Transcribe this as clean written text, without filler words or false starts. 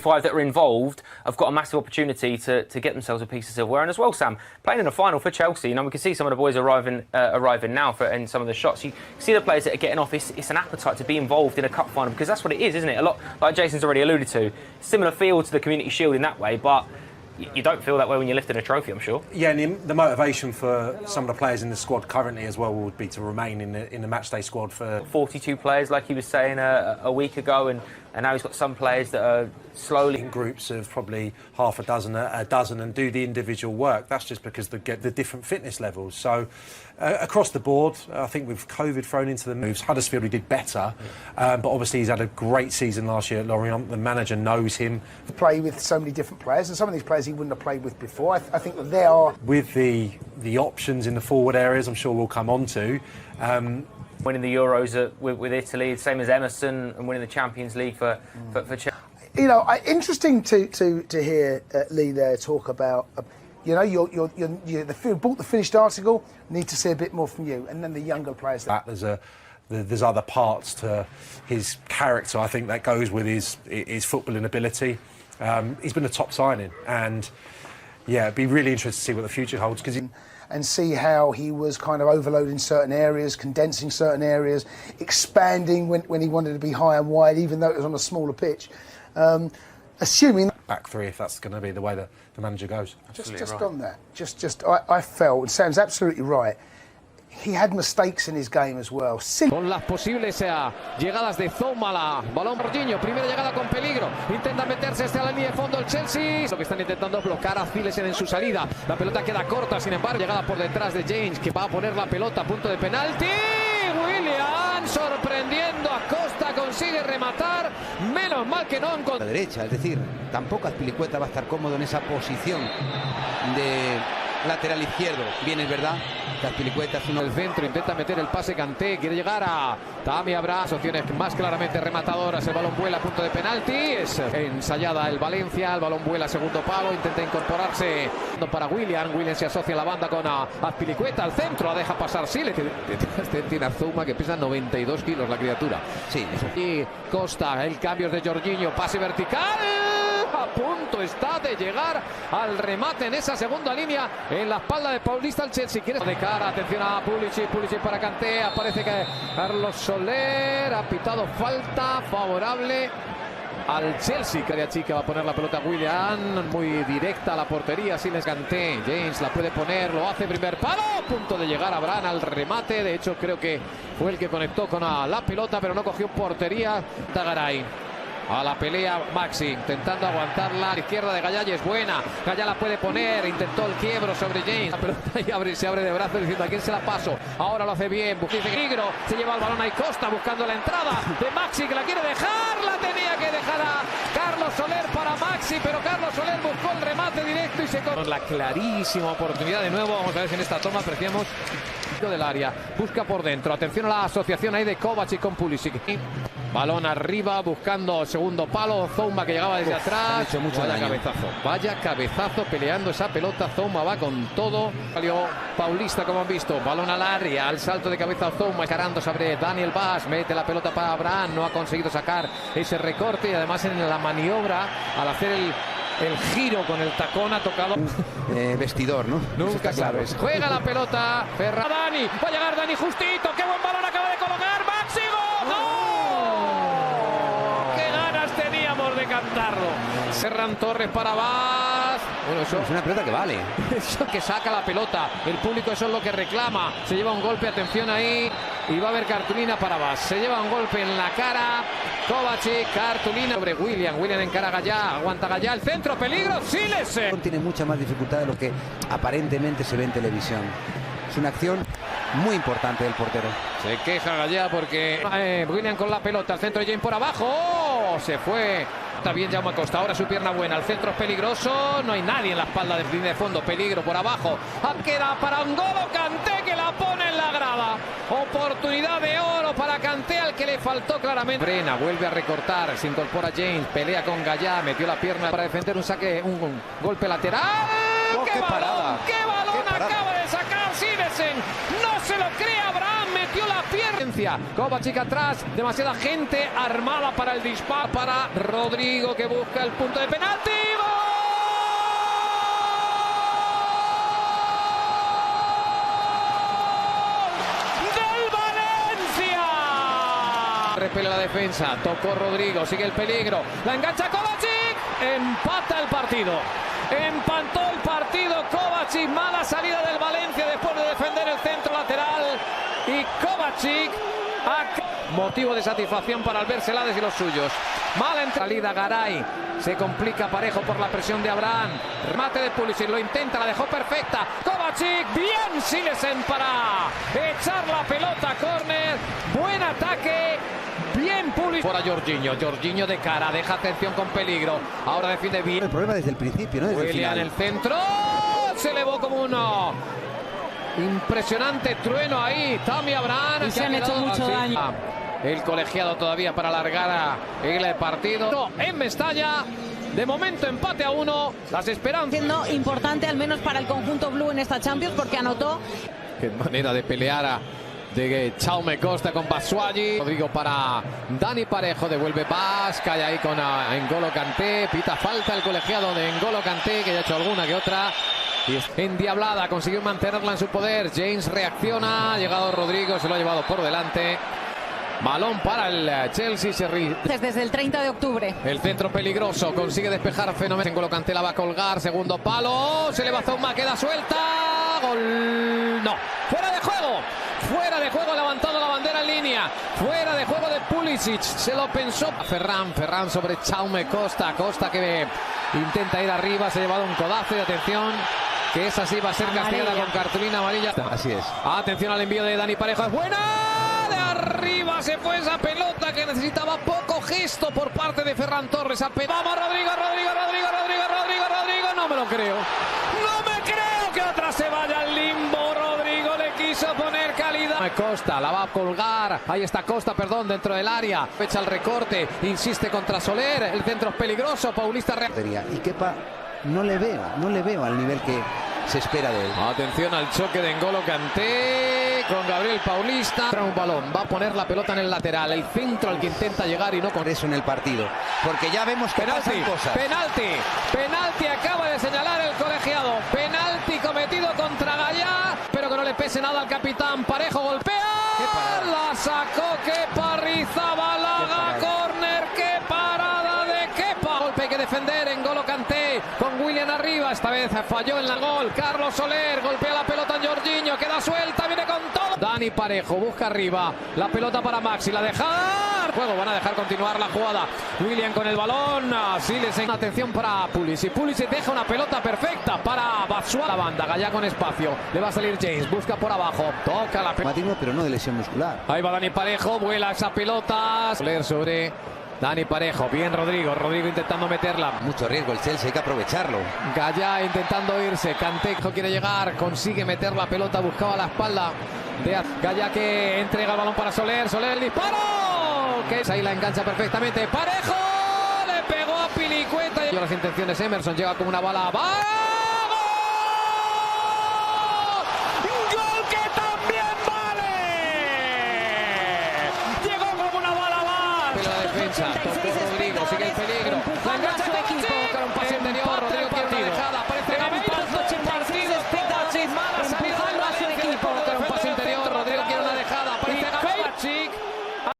25 that are involved have got a massive opportunity to get themselves a piece of silverware. And as well, Sam, playing in a final for Chelsea, you know, we can see some of the boys arriving now in some of the shots. You see the players that are getting off. It's an appetite to be involved in a cup final, because that's what it is, isn't it? A lot, like Jason's already alluded to, similar feel to the Community Shield in that way, but you don't feel that way when you're lifting a trophy, I'm sure. Yeah, and the motivation for some of the players in the squad currently as well would be to remain in the matchday squad for 42 players, like he was saying a week ago, and now he's got some players that are slowly in groups of probably half a dozen, and do the individual work. That's just because they get the different fitness levels. So across the board, I think with COVID thrown into the moves, Huddersfield, he did better, but obviously he's had a great season last year at Lorient. The manager knows him. To play with so many different players, and some of these players he wouldn't have played with before. I think that they are with the options in the forward areas. I'm sure we'll come on to. Winning the Euros with Italy, same as Emerson, and winning the Champions League for Chelsea. You know, interesting to hear Lee there talk about. You know, you bought the finished article. Need to see a bit more from you, and then the younger players. There's other parts to his character, I think, that goes with his footballing ability. He's been a top signing, and yeah, it'd be really interesting to see what the future holds, and see how he was kind of overloading certain areas, condensing certain areas, expanding when he wanted to be high and wide, even though it was on a smaller pitch. Assuming back three, if that's going to be the way the manager goes. Just right. On that, I felt, and Sam's absolutely right, he had mistakes in his game as well. Con las posibles llegadas de Zouma, balón Jorginho, primera llegada con peligro, intenta meterse hasta la línea de fondo el Chelsea. Lo que están intentando es bloquear a Zilesen en su salida. La pelota queda corta, sin embargo, llegada por detrás de James, que va a poner la pelota a punto de penalti. Willian sorprendiendo a Costa, consigue rematar, menos mal que no la derecha, es decir, tampoco Azpilicueta va a estar cómodo en esa posición de lateral izquierdo. Bien, es verdad que Azpilicueta es uno del centro, intenta meter el pase Kanté, quiere llegar a Tammy, habrá opciones más claramente rematadoras, el balón vuela a punto de penalti, es ensayada el Valencia, el balón vuela a segundo palo, intenta incorporarse para Willian se asocia a la banda con Azpilicueta, al centro, la deja pasar Siles, tiene a Zouma, que pesa 92 kilos la criatura. Sí, eso. Y Costa, el cambio es de Jorginho, pase vertical, a punto está de llegar al remate en esa segunda línea, en la espalda de Paulista el Chelsea, quiere de cara, atención a Pulisic para Kanté, aparece que Carlos Soler ha pitado falta favorable al Chelsea. Cariachica va a poner la pelota a Willian, muy directa a la portería, Siles Kanté, James la puede poner, lo hace, primer palo, a punto de llegar Abraham al remate, de hecho creo que fue el que conectó con la pelota, pero no cogió portería. Tagaray a la pelea, Maxi intentando aguantarla, a la izquierda de Gallá, y es buena, Gallá la puede poner, intentó el quiebro sobre James, la pelota y se abre de brazos diciendo a quién se la paso, ahora lo hace bien, dice peligro, se lleva el balón ahí Costa buscando la entrada de Maxi, que la quiere dejar, la tenía que dejar a Carlos Soler para Maxi, pero Carlos Soler buscó el remate directo y se cortó la clarísima oportunidad de nuevo. Vamos a ver si en esta toma apreciamos del área, busca por dentro, atención a la asociación ahí de Kovacic con Pulisic, balón arriba buscando segundo palo, Zouma que llegaba desde atrás, vaya cabezazo peleando esa pelota, Zouma va con todo, salió Paulista como han visto, balón al área, al salto de cabeza Zouma, encarando sobre Daniel Vaz, mete la pelota para Abraham, no ha conseguido sacar ese recorte, y además en la maniobra al hacer el giro con el tacón ha tocado vestidor, ¿no? Nunca sabes. Juega la pelota, Dani, va a llegar Dani justito, qué buen balón acaba de colocar, Maxi, ¡no! ¡Qué ganas teníamos de cantarlo! Serran Torres para Vaz. Bueno, eso es una pelota que vale. Eso que saca la pelota, el público eso es lo que reclama. Se lleva un golpe, atención ahí, y va a haber cartulina para Vaz. Se lleva un golpe en la cara, Kovacic, cartulina sobre Willian encara a Gallá, aguanta Gallá, el centro, peligro, Siles. Tiene mucha más dificultad de lo que aparentemente se ve en televisión. Es una acción muy importante del portero. Se queja Gallá porque Willian con la pelota, al centro de James por abajo, ¡oh! Se fue. Está bien Jaume Costa, ahora su pierna buena, el centro es peligroso, no hay nadie en la espalda de línea de fondo, peligro por abajo, queda para N'Golo Kanté que la pone en la grada, oportunidad de oro para Kanté al que le faltó claramente. Brena vuelve a recortar, se incorpora James, pelea con Gallá, metió la pierna para defender un saque, un golpe lateral. ¡Qué balón! ¡Qué balón acaba de sacar Silesen! No se lo cree Abraham, metió la pierna. Kovacic atrás, demasiada gente armada para el disparo para Rodrigo, que busca el punto de penalti. Repele la defensa, tocó Rodrigo, sigue el peligro, la engancha Kovacic, empata el partido. Empató el partido Kovacic, mala salida del Valencia después de defender el centro lateral. Y Kovacic, motivo de satisfacción para Albert Celades y los suyos. Mala salida Garay, se complica Parejo por la presión de Abraham. Remate de Pulisic, lo intenta, la dejó perfecta. Kovacic, bien Silesen para echar la pelota, córner, buen ataque. Bien Pulisic. Por a Jorginho, Jorginho de cara, deja atención con peligro. Ahora defiende bien. El problema desde el principio, ¿no? Desde Willian en el centro. Se elevó como uno. Impresionante trueno ahí. Tammy Abraham. Y se han hecho mucho daño. El colegiado todavía para alargar el partido. No, en Mestalla. De momento empate a 1. Las esperanzas. Siendo importante al menos para el conjunto blue en esta Champions porque anotó. Qué manera de pelear de Jaume Costa con Batshuayi. Rodrigo para Dani Parejo, devuelve Bas, cae ahí con N'Golo Kanté, pita falta el colegiado de N'Golo Kanté, que ya ha hecho alguna que otra. Y endiablada, consiguió mantenerla en su poder. James reacciona, ha llegado Rodrigo, se lo ha llevado por delante. Balón para el Chelsea. Desde el 30 de octubre. El centro peligroso, consigue despejar fenomenal. N'Golo Kanté la va a colgar, segundo palo, se le va Zouma, queda suelta. Gol. No, fuera de juego. Fuera de juego, levantado la bandera en línea. Fuera de juego de Pulisic. Se lo pensó. Ferran sobre Jaume Costa. Costa que intenta ir arriba. Se ha llevado un codazo de atención. Que esa sí va a ser castigada con cartulina amarilla. Así es. Atención al envío de Dani Parejo. Es buena. De arriba se fue esa pelota que necesitaba poco gesto por parte de Ferran Torres. Vamos Rodrigo. No me lo creo. No me creo que otra se vaya al limbo. Rodrigo le quiso poner calidad. Costa la va a colgar. Ahí está Costa, perdón, dentro del área. Echa el recorte. Insiste contra Soler. El centro es peligroso. Paulista Y Kepa no le veo al nivel que se espera de él. Atención al choque de N'Golo Kanté con Gabriel Paulista. Trae un balón, va a poner la pelota en el lateral. El centro al que intenta llegar y no con eso en el partido. Porque ya vemos que pasan cosas. Penalti acaba de señalar el colegiado. Penalti cometido contra Gallá, pero que no le pese nada al capitán. Parejo golpea. La sacó Kepa Arrizabalaga. Córner, qué parada de Kepa. Golpe hay que defender en N'Golo Kanté con Willian arriba. Esta vez falló en la gol. Carlos Soler golpea la pelota en Jorginho. Queda suelta, viene con todo. Dani Parejo busca arriba. La pelota para Maxi. La deja. Juego, van a dejar continuar la jugada. Willian con el balón. Así les atención para Pulisic. Pulisic deja una pelota perfecta para Batshuayi. La banda, Gallá con espacio. Le va a salir James. Busca por abajo. Toca la pelota. Pero no de lesión muscular. Ahí va Dani Parejo. Vuela esa pelota. Soler sobre Dani Parejo. Bien Rodrigo. Rodrigo intentando meterla. Mucho riesgo el Chelsea, hay que aprovecharlo. Gallá intentando irse. Kanté quiere llegar. Consigue meter la pelota. Buscaba la espalda de Gallá, que entrega el balón para Soler. Soler, el disparo. Que ahí la engancha perfectamente. Parejo. Le pegó a Pilicueta. Y las intenciones Emerson. Llega como una bala. ¡Va! ¡Gol que también vale! Llegó como una bala más. Pero la defensa. Tocó Rodrigo. Sigue el peligro. La engancha su equipo. Con un pase interior. Rodrigo quiere una dejada. Aparece